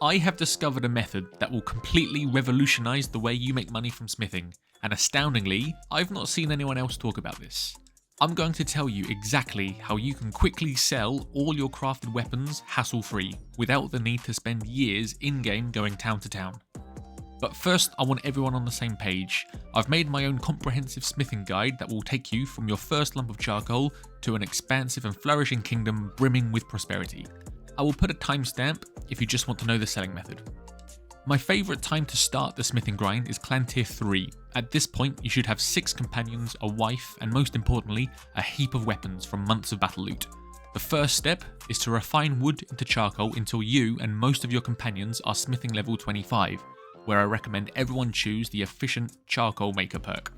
I have discovered a method that will completely revolutionize the way you make money from smithing, and astoundingly, I've not seen anyone else talk about this. I'm going to tell you exactly how you can quickly sell all your crafted weapons hassle-free, without the need to spend years in-game going town to town. But first, I want everyone on the same page. I've made my own comprehensive smithing guide that will take you from your first lump of charcoal to an expansive and flourishing kingdom brimming with prosperity. I will put a timestamp if you just want to know the selling method. My favourite time to start the smithing grind is clan tier 3. At this point, you should have 6 companions, a wife, and most importantly, a heap of weapons from months of battle loot. The first step is to refine wood into charcoal until you and most of your companions are smithing level 25, where I recommend everyone choose the efficient charcoal maker perk.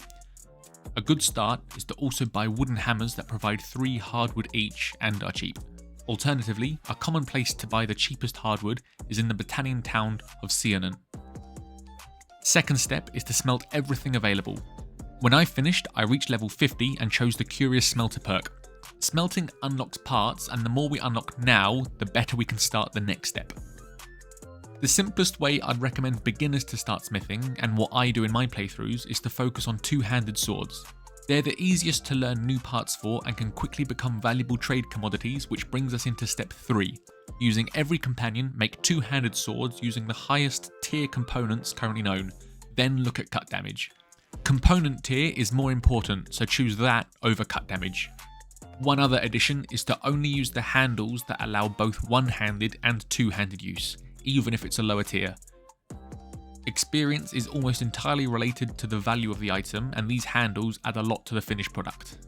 A good start is to also buy wooden hammers that provide 3 hardwood each and are cheap. Alternatively, a common place to buy the cheapest hardwood is in the Battanian town of Sianen. Second step is to smelt everything available. When I finished, I reached level 50 and chose the Curious Smelter perk. Smelting unlocks parts, and the more we unlock now, the better we can start the next step. The simplest way I'd recommend beginners to start smithing, and what I do in my playthroughs, is to focus on two-handed swords. They're the easiest to learn new parts for and can quickly become valuable trade commodities, which brings us into step 3. Using every companion, make two-handed swords using the highest tier components currently known, then look at cut damage. Component tier is more important, so choose that over cut damage. One other addition is to only use the handles that allow both one-handed and two-handed use, even if it's a lower tier. Experience is almost entirely related to the value of the item, and these handles add a lot to the finished product.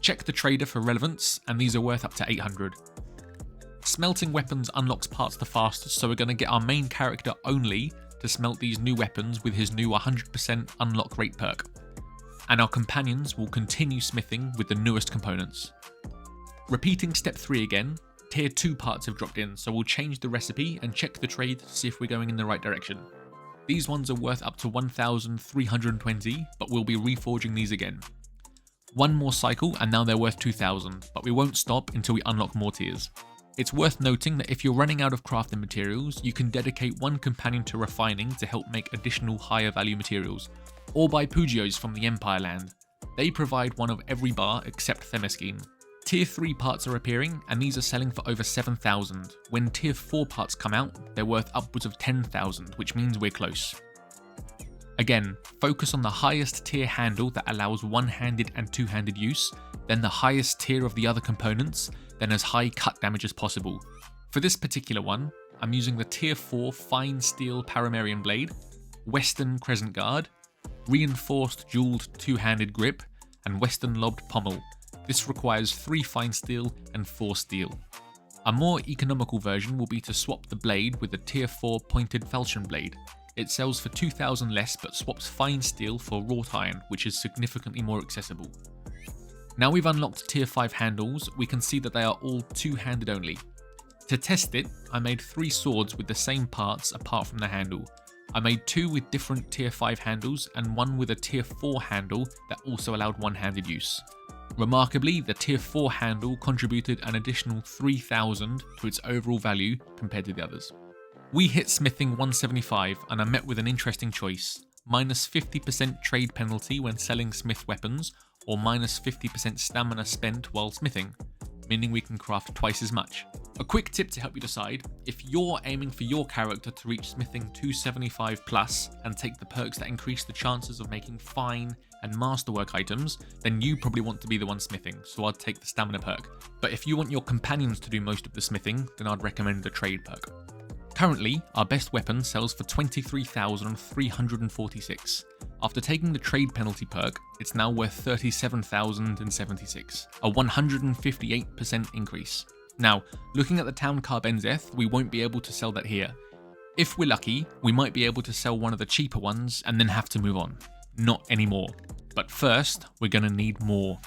Check the trader for relevance, and these are worth up to 800. Smelting weapons unlocks parts the fastest, so we're going to get our main character only to smelt these new weapons with his new 100% unlock rate perk. And our companions will continue smithing with the newest components. Repeating step 3 again, tier 2 parts have dropped in, so we'll change the recipe and check the trade to see if we're going in the right direction. These ones are worth up to 1,320, but we'll be reforging these again. One more cycle and now they're worth 2,000, but we won't stop until we unlock more tiers. It's worth noting that if you're running out of crafting materials, you can dedicate one companion to refining to help make additional higher value materials, or buy Pugios from the Empire land. They provide one of every bar except Themyscene. Tier 3 parts are appearing, and these are selling for over 7,000. When Tier 4 parts come out, they're worth upwards of 10,000, which means we're close. Again, focus on the highest tier handle that allows one-handed and two-handed use, then the highest tier of the other components, then as high cut damage as possible. For this particular one, I'm using the Tier 4 Fine Steel Paramarian Blade, Western Crescent Guard, Reinforced Jeweled Two-Handed Grip, and Western Lobbed Pommel. This requires 3 fine steel and 4 steel. A more economical version will be to swap the blade with the Tier 4 Pointed Falchion Blade. It sells for 2,000 less but swaps fine steel for wrought iron, which is significantly more accessible. Now we've unlocked Tier 5 handles, we can see that they are all two-handed only. To test it, I made 3 swords with the same parts apart from the handle. I made 2 with different Tier 5 handles and 1 with a Tier 4 handle that also allowed one-handed use. Remarkably, the Tier 4 handle contributed an additional 3,000 to its overall value compared to the others. We hit smithing 175 and I'm met with an interesting choice. Minus 50% trade penalty when selling smith weapons, or minus 50% stamina spent while smithing, meaning we can craft twice as much. A quick tip to help you decide: if you're aiming for your character to reach smithing 275 plus and take the perks that increase the chances of making fine and masterwork items, then you probably want to be the one smithing, so I'd take the stamina perk. But if you want your companions to do most of the smithing, then I'd recommend the trade perk. Currently, our best weapon sells for 23,346. After taking the trade penalty perk, it's now worth 37,076, a 158% increase. Now, looking at the town Carbenzeth, we won't be able to sell that here. If we're lucky, we might be able to sell one of the cheaper ones and then have to move on. Not anymore. But first, we're gonna need more.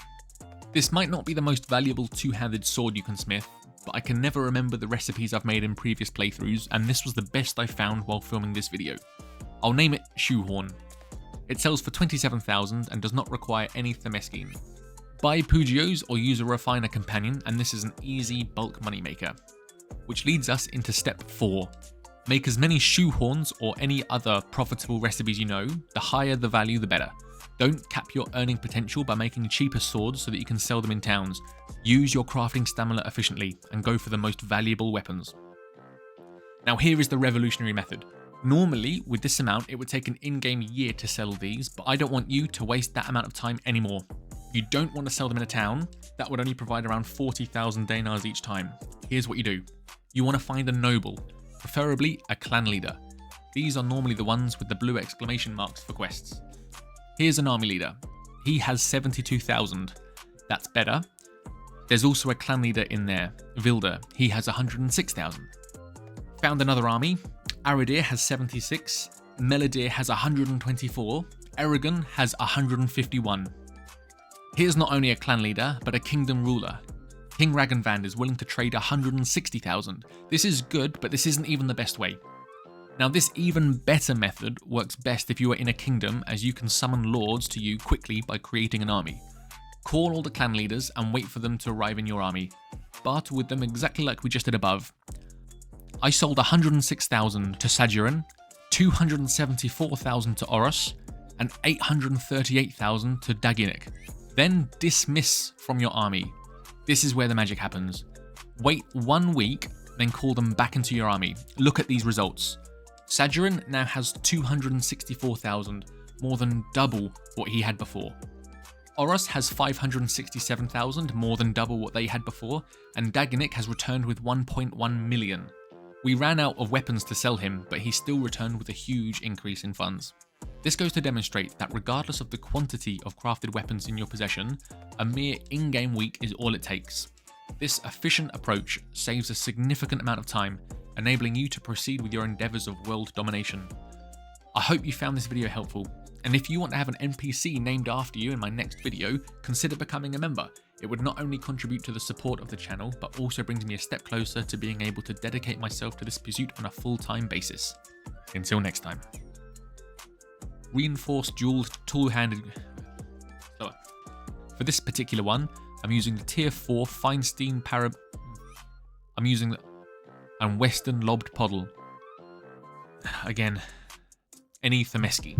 This might not be the most valuable two-handed sword you can smith, but I can never remember the recipes I've made in previous playthroughs, and this was the best I found while filming this video. I'll name it Shoehorn. It sells for 27,000 and does not require any Themyscene. Buy Pugios or use a refiner companion, and this is an easy bulk moneymaker. Which leads us into step 4. Make as many shoehorns or any other profitable recipes you know. The higher the value, the better. Don't cap your earning potential by making cheaper swords so that you can sell them in towns. Use your crafting stamina efficiently and go for the most valuable weapons. Now here is the revolutionary method. Normally, with this amount, it would take an in-game year to sell these, but I don't want you to waste that amount of time anymore. You don't want to sell them in a town. That would only provide around 40,000 dinars each time. Here's what you do. You want to find a noble, preferably a clan leader. These are normally the ones with the blue exclamation marks for quests. Here's an army leader. He has 72,000. That's better. There's also a clan leader in there, Vilda. He has 106,000. Found another army. Aradir has 76. Melodir has 124. Aragon has 151. Here's not only a clan leader, but a kingdom ruler. King Ragnvand is willing to trade 160,000. This is good, but this isn't even the best way. Now this even better method works best if you are in a kingdom, as you can summon lords to you quickly by creating an army. Call all the clan leaders and wait for them to arrive in your army. Barter with them exactly like we just did above. I sold 106,000 to Sajurin, 274,000 to Oros, and 838,000 to Daginik. Then dismiss from your army. This is where the magic happens. Wait 1 week, then call them back into your army. Look at these results. Sajurin now has 264,000, more than double what he had before. Oros has 567,000, more than double what they had before, and Daginik has returned with 1.1 million. We ran out of weapons to sell him, but he still returned with a huge increase in funds. This goes to demonstrate that regardless of the quantity of crafted weapons in your possession, a mere in-game week is all it takes. This efficient approach saves a significant amount of time, enabling you to proceed with your endeavours of world domination. I hope you found this video helpful, and if you want to have an NPC named after you in my next video, consider becoming a member. It would not only contribute to the support of the channel, but also brings me a step closer to being able to dedicate myself to this pursuit on a full-time basis. Until next time. Reinforced dual tool-handed... Slower. For this particular one, I'm using the tier 4 Feinstein I'm using the... and Western Lobbed Podle. Again, any Themeski.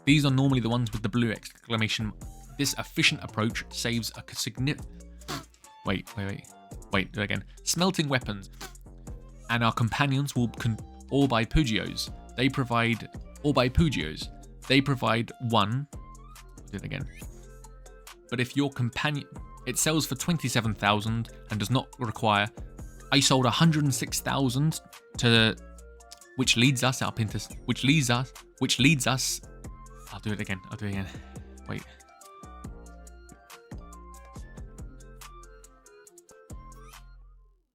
These are normally the ones with the blue exclamation. This efficient approach saves a significant... Wait, do it again. Smelting weapons. And our companions will all buy Pugios. They provide... Or by Pugios. They provide one. Do it again. But if your companion... It sells for 27,000 and does not require... I sold 106,000 to... Which leads us up into... Which leads us... I'll do it again. Wait.